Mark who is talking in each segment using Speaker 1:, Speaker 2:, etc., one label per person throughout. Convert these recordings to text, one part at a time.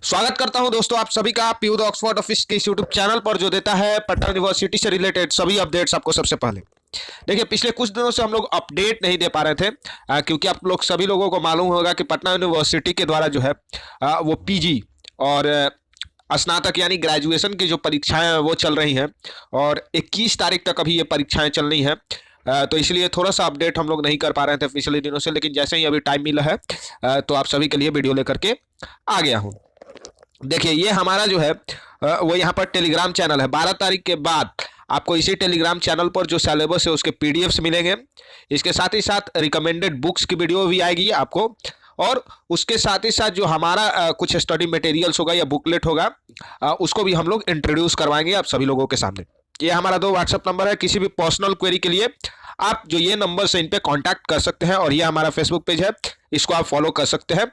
Speaker 1: स्वागत करता हूं दोस्तों आप सभी का पीयू द ऑक्सफोर्ड ऑफिस के यूट्यूब चैनल पर, जो देता है पटना यूनिवर्सिटी से रिलेटेड सभी अपडेट्स आपको सबसे पहले। देखिए, पिछले कुछ दिनों से हम लोग अपडेट नहीं दे पा रहे थे क्योंकि आप लोग सभी लोगों को मालूम होगा कि पटना यूनिवर्सिटी के द्वारा जो है वो पीजी और स्नातक यानी ग्रेजुएशन की जो परीक्षाएं हैं वो चल रही हैं और 21 तारीख तक अभी ये परीक्षाएं चलनी है। तो इसलिए थोड़ा सा अपडेट हम लोग नहीं कर पा रहे थे पिछले दिनों से, लेकिन जैसे ही अभी टाइम मिला है तो आप सभी के लिए वीडियो लेकर के आ गया हूँ। देखिए, ये हमारा जो है वो यहाँ पर टेलीग्राम चैनल है। 12 तारीख के बाद आपको इसी टेलीग्राम चैनल पर जो सिलेबस है उसके पीडीएफ्स मिलेंगे। इसके साथ ही साथ रिकमेंडेड बुक्स की वीडियो भी आएगी आपको, और उसके साथ ही साथ जो हमारा कुछ स्टडी मटेरियल्स होगा या बुकलेट होगा उसको भी हम लोग इंट्रोड्यूस करवाएंगे आप सभी लोगों के सामने। ये हमारा 2 व्हाट्सएप नंबर है। किसी भी पर्सनल क्वेरी के लिए आप जो ये नंबर से इन पे कांटेक्ट कर सकते हैं, और ये हमारा फेसबुक पेज है, इसको आप फॉलो कर सकते हैं,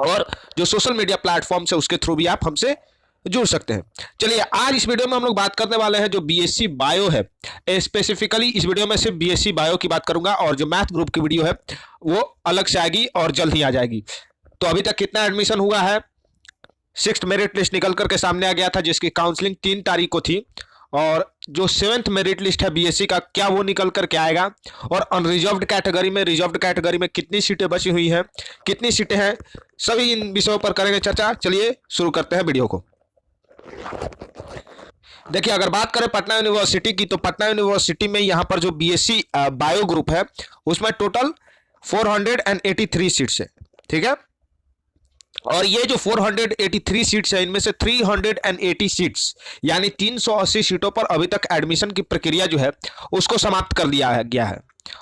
Speaker 1: और जो सोशल मीडिया प्लेटफॉर्म है उसके थ्रू भी आप हमसे जुड़ सकते हैं। चलिए, आज इस वीडियो में हम लोग बात करने वाले हैं जो बीएससी बायो है। स्पेसिफिकली इस वीडियो में सिर्फ बीएससी बायो की बात करूंगा, और जो मैथ ग्रुप की वीडियो है वो अलग से आएगी और जल्द ही आ जाएगी। तो अभी तक कितना एडमिशन हुआ है? 6th मेरिट लिस्ट निकल करके सामने आ गया था, जिसकी काउंसलिंग 3 तारीख को थी, और जो 7th मेरिट लिस्ट है बीएससी का, क्या वो निकल करके आएगा, और अनरिजर्व्ड कैटेगरी में, रिजर्व्ड कैटेगरी में कितनी सीटें बची हुई हैं, कितनी सीटें हैं, सभी इन विषयों पर करेंगे चर्चा। चलिए शुरू करते हैं वीडियो को। देखिए, अगर बात करें पटना यूनिवर्सिटी की, तो पटना यूनिवर्सिटी में यहाँ पर जो बीएससी बायो ग्रुप है उसमें टोटल 483 सीट्स है। ठीक है, और ये जो 483 सीट्स है, इनमें से 380 सीट्स यानी 380 सीटों पर अभी तक एडमिशन की प्रक्रिया जो है उसको समाप्त कर लिया गया है,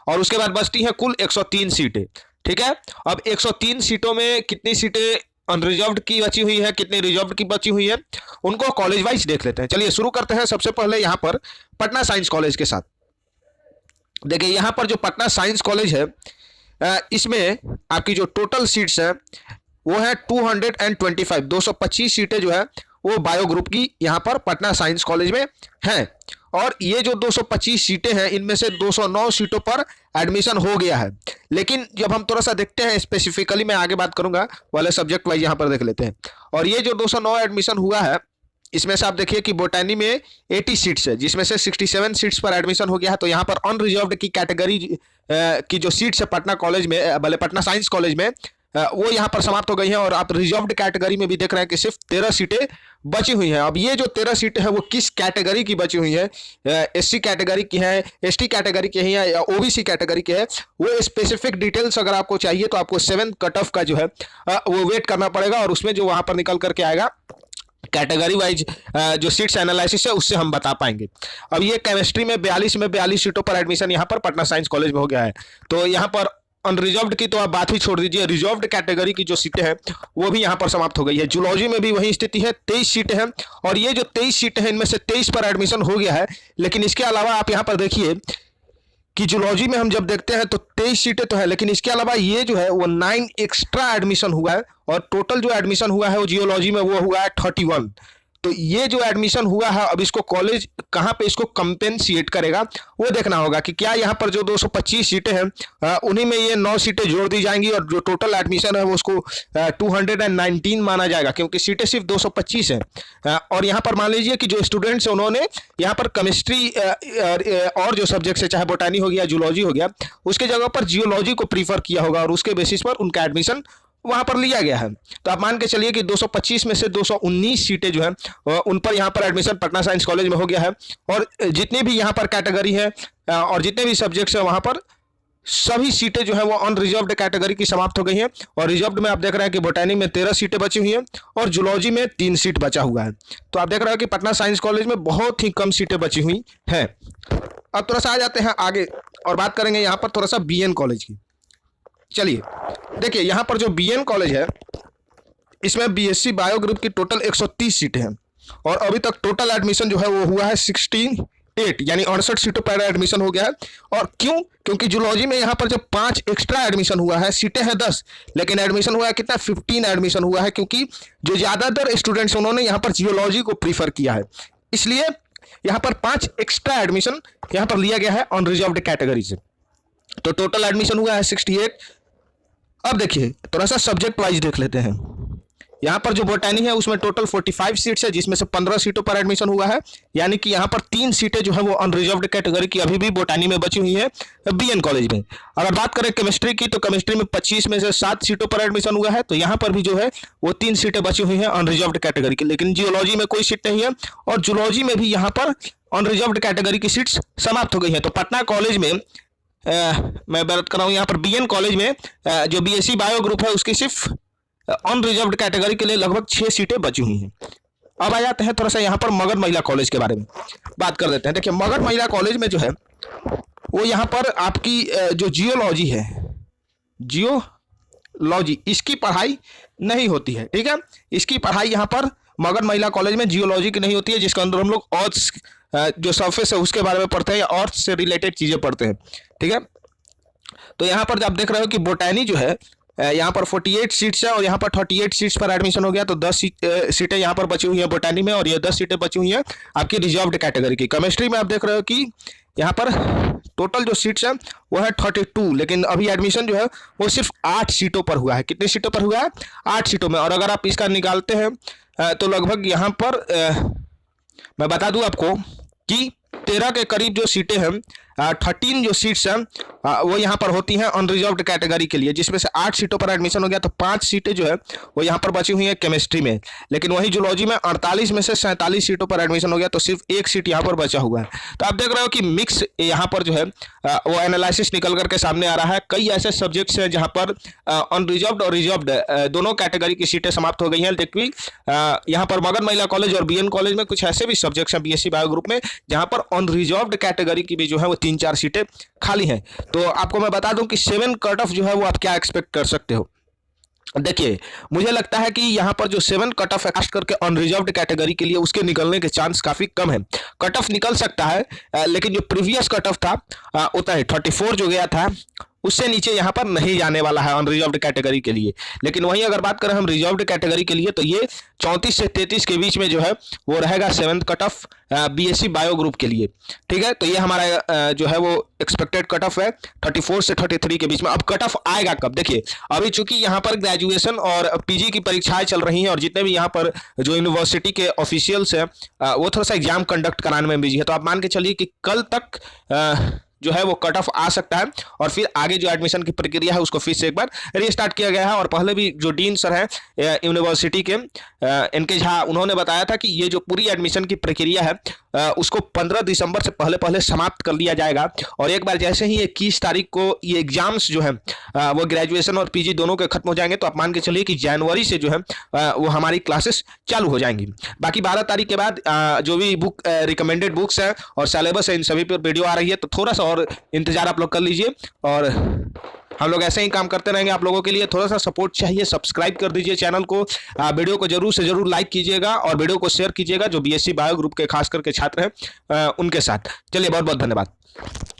Speaker 1: और उसके बाद बचती है कुल 103 सीटें। ठीक है, अब 103 सीटों में कितनी सीटें अनरिजर्व्ड की बची हुई है, कितनी रिजर्व्ड की बची हुई है, उनको कॉलेज वाइज देख लेते हैं। चलिए शुरू करते हैं सबसे पहले यहाँ पर पटना साइंस कॉलेज के साथ। देखिए, यहाँ पर जो पटना साइंस कॉलेज है इसमें आपकी जो टोटल सीट्स है वो है 225 225 सीटें जो है वो बायो ग्रुप की यहाँ पर पटना साइंस कॉलेज में हैं, और ये जो 225 सीटें हैं इनमें से 209 सीटों पर एडमिशन हो गया है। लेकिन जब हम थोड़ा सा देखते हैं स्पेसिफिकली, मैं आगे बात करूंगा, वाले सब्जेक्ट वाइज यहाँ पर देख लेते हैं। और ये जो 209 एडमिशन हुआ है इसमें से आप देखिए कि बोटैनी में 80 सीट्स है, जिसमें से 67 सीट्स पर एडमिशन हो गया है। तो यहाँ पर अनरिजर्व्ड की कैटेगरी की जो सीट्स है पटना कॉलेज में, भले पटना साइंस कॉलेज में, वो यहाँ पर समाप्त हो गई हैं, और आप रिजर्व्ड कैटेगरी में भी देख रहे हैं कि सिर्फ 13 सीटें बची हुई हैं। अब ये जो 13 सीटें हैं वो किस कैटेगरी की बची हुई हैं, एससी कैटेगरी की है, एसटी कैटेगरी की है, या ओबीसी कैटेगरी की है, वो स्पेसिफिक डिटेल्स अगर आपको चाहिए तो आपको 7th कट ऑफ का जो है वो वेट करना पड़ेगा, और उसमें जो वहाँ पर निकल करके आएगा कैटेगरी वाइज जो सीट्स एनालिसिस है उससे हम बता पाएंगे। अब ये केमिस्ट्री में 42 सीटों पर एडमिशन यहाँ पर पटना साइंस कॉलेज में हो गया है। तो यहाँ पर अनरिजर्व्ड की तो आप बात ही छोड़ दीजिए, रिजर्व्ड कैटेगरी की जो सीटें हैं वो भी यहाँ पर समाप्त हो गई है। जूलॉजी में भी वही स्थिति है, 23 सीटें हैं, और ये जो 23 सीटें हैं इनमें से 23 पर एडमिशन हो गया है। लेकिन इसके अलावा आप यहाँ पर देखिए कि जूलॉजी में हम जब देखते हैं तो 23 सीटें तो है, लेकिन इसके अलावा ये जो है वो 9 एक्स्ट्रा एडमिशन हुआ है, और टोटल जो एडमिशन हुआ है वो जियोलॉजी में वो हुआ है 31। तो ये जो एडमिशन हुआ है, अब इसको कॉलेज कहाँ पे इसको कंपेंसिएट करेगा वो देखना होगा कि क्या यहाँ पर जो 225 सीटें हैं उन्हीं में ये 9 सीटें जोड़ दी जाएंगी, और जो टोटल एडमिशन है वो उसको 219 माना जाएगा, क्योंकि सीटें सिर्फ 225 हैं। और यहाँ पर मान लीजिए कि जो स्टूडेंट्स हैं उन्होंने यहाँ पर केमिस्ट्री और जो सब्जेक्ट्स है, चाहे बोटानी हो गया, जूलॉजी हो गया, उसके जगह पर जियोलॉजी को प्रीफर किया होगा, और उसके बेसिस पर उनका एडमिशन वहां पर लिया गया है। तो आप मान के चलिए कि 225 में से 219 सीटें जो है उन पर यहाँ पर एडमिशन पटना साइंस कॉलेज में हो गया है, और जितनी भी यहाँ पर कैटेगरी है और जितने भी सब्जेक्ट्स हैं वहां पर सभी सीटें जो है वो अनरिजर्व्ड कैटेगरी की समाप्त हो गई हैं। और रिजर्व्ड में आप देख रहे हैं कि बोटैनी में 13 सीटें बची हुई हैं, और जूलॉजी में 3 सीट बचा हुआ है। तो आप देख रहे हैं कि पटना साइंस कॉलेज में बहुत ही कम सीटें बची हुई हैं। अब थोड़ा सा आ जाते हैं आगे और बात करेंगे यहाँ पर थोड़ा सा बीएन कॉलेज की। चलिए देखिए, यहाँ पर जो बीएन कॉलेज है इसमें बीएससी बायो ग्रुप की टोटल 130 सीटें हैं, और अभी तक टोटल एडमिशन जो है वो हुआ है 68 यानी 68 सीटों पर एडमिशन हो गया है। और क्यों? क्योंकि जूलॉजी में यहाँ पर जो 5 एक्स्ट्रा एडमिशन हुआ है, सीटें हैं 10, लेकिन एडमिशन हुआ है कितना? 15 एडमिशन हुआ है, क्योंकि जो ज़्यादातर स्टूडेंट्स उन्होंने यहाँ पर जियोलॉजी को प्रीफर किया है, इसलिए यहाँ पर 5 एक्स्ट्रा एडमिशन यहाँ पर लिया गया है अनरिजर्व्ड कैटेगरी से। तो टोटल एडमिशन हुआ है 68। अब देखिए थोड़ा सा सब्जेक्ट वाइज देख लेते हैं। यहाँ पर जो बोटानी है उसमें टोटल 45 सीट्स है, जिसमें से 15 सीटों पर एडमिशन हुआ है, यानी कि यहाँ पर 3 सीटें जो है वो अनरिजर्व्ड कैटेगरी की अभी भी बोटानी में बची हुई है बीएन कॉलेज में। अगर बात करें केमिस्ट्री की, तो केमिस्ट्री में 25 में से 7 सीटों पर एडमिशन हुआ है, तो यहाँ पर भी जो है वो 3 सीटें बची हुई हैं अनरिजर्व्ड कैटेगरी की। लेकिन जियोलॉजी में कोई सीट नहीं है, और जूलॉजी में भी यहाँ पर अनरिजर्व्ड कैटेगरी की सीट्स समाप्त हो गई हैं। तो पटना कॉलेज में मैं बात कर रहा हूँ यहाँ पर बीएन कॉलेज में जो बीएससी बायो ग्रुप है उसकी सिर्फ अनरिजर्व्ड कैटेगरी के लिए लगभग 6 सीटें बची हुई हैं। अब आ जाते हैं थोड़ा सा यहाँ पर मगध महिला कॉलेज के बारे में बात कर देते हैं। देखिए मगध महिला कॉलेज में जो है वो यहाँ पर आपकी जो जियोलॉजी है, जियोलॉजी इसकी पढ़ाई नहीं होती है, ठीक है। इसकी पढ़ाई यहाँ पर मगध महिला कॉलेज में जियोलॉजी की नहीं होती है, जिसके अंदर हम लोग अर्थ जो सरफेस है उसके बारे में पढ़ते हैं या अर्थ से रिलेटेड चीजें पढ़ते हैं, ठीक है। तो यहाँ पर आप देख रहे हो कि बोटानी जो है यहाँ पर 48 सीट्स है और यहाँ पर 38 सीट्स पर एडमिशन हो गया, तो 10 सीटें यहाँ पर बची हुई हैं बोटानी में, और ये 10 सीटें बची हुई हैं आपकी रिजर्व्ड कैटेगरी की। केमिस्ट्री में आप देख रहे हो कि यहाँ पर टोटल जो सीट्स हैं वो है 32, लेकिन अभी एडमिशन जो है वो सिर्फ 8 सीटों पर हुआ है। कितनी सीटों पर हुआ है? 8 सीटों में। और अगर आप इसका निकालते हैं तो लगभग यहाँ पर मैं बता दूं आपको कि 13 के करीब जो सीटें हैं, 13 जो सीट्स हैं वो यहाँ पर होती हैं अनरिजर्व्ड कैटेगरी के लिए, जिसमें से 8 सीटों पर एडमिशन हो गया, तो 5 सीटें जो है वो यहाँ पर बची हुई हैं केमिस्ट्री में। लेकिन वही जूलॉजी में 48 में से 47 सीटों पर एडमिशन हो गया, तो सिर्फ 1 सीट यहाँ पर बचा हुआ है। तो आप देख रहे हो कि मिक्स यहाँ पर जो है वो एनालिसिस निकल करके सामने आ रहा है। कई ऐसे सब्जेक्ट्स हैं जहाँ पर अनरिजर्व्ड और रिजर्व्ड दोनों कैटेगरी की सीटें समाप्त हो गई हैं। लेकिन यहाँ पर मगध महिला कॉलेज और बीएन कॉलेज में कुछ ऐसे भी सब्जेक्ट्स हैं बीएससी बायो ग्रुप में जहाँ पर अनरिजर्व्ड कैटेगरी की भी जो है वो 3-4 सीटें खाली हैं। तो आपको मैं बता दूं कि 7 कट ऑफ जो है वो आप क्या एक्सपेक्ट कर सकते हो। देखिए मुझे लगता है कि यहाँ पर जो 7 कट ऑफ खास करके अनरिजर्व्ड कैटेगरी के लिए उसके निकलने के चांस काफी कम है। कट ऑफ निकल सकता है, लेकिन जो प्रीवियस कट ऑफ था उतना ही 34 जो गया था उससे नीचे यहाँ पर नहीं जाने वाला है अनरिजर्व्ड कैटेगरी के लिए। लेकिन वहीं अगर बात करें हम रिजर्व्ड कैटेगरी के लिए, तो ये 34 से 33 के बीच में जो है वो रहेगा 7th cut off BSc bio group के लिए, ठीक है। तो ये हमारा जो है वो एक्सपेक्टेड कट ऑफ है 34 से 33 के बीच में। अब कट ऑफ आएगा कब? देखिए अभी चूंकि यहाँ पर ग्रेजुएशन और पीजी की परीक्षाएं चल रही हैं और जितने भी यहाँ पर जो यूनिवर्सिटी के ऑफिशियल्स हैं वो थोड़ा सा एग्जाम कंडक्ट कराने में बिजी है। तो आप मान के चलिए कि कल तक जो है वो कट ऑफ आ सकता है, और फिर आगे जो एडमिशन की प्रक्रिया है उसको फिर से एक बार रीस्टार्ट किया गया है। और पहले भी जो डीन सर हैं यूनिवर्सिटी के इनके झा, उन्होंने बताया था कि ये जो पूरी एडमिशन की प्रक्रिया है उसको 15 दिसंबर से पहले समाप्त कर लिया जाएगा। और एक बार जैसे ही 21 तारीख को ये एग्जाम्स जो है वो ग्रेजुएशन और पीजी दोनों के खत्म हो जाएंगे, तो आप मान के चलिए कि जनवरी से जो है वो हमारी क्लासेस चालू हो जाएंगी। बाकी 12 तारीख के बाद जो भी बुक रिकमेंडेड बुक्स है और सिलेबस है इन सभी पर वीडियो आ रही है, तो थोड़ा सा और इंतजार आप लोग कर लीजिए। और हम लोग ऐसे ही काम करते रहेंगे आप लोगों के लिए। थोड़ा सा सपोर्ट चाहिए, सब्सक्राइब कर दीजिए चैनल को, वीडियो को जरूर से जरूर लाइक कीजिएगा और वीडियो को शेयर कीजिएगा जो बीएससी बायो ग्रुप के खास करके छात्र हैं उनके साथ। चलिए बहुत बहुत धन्यवाद।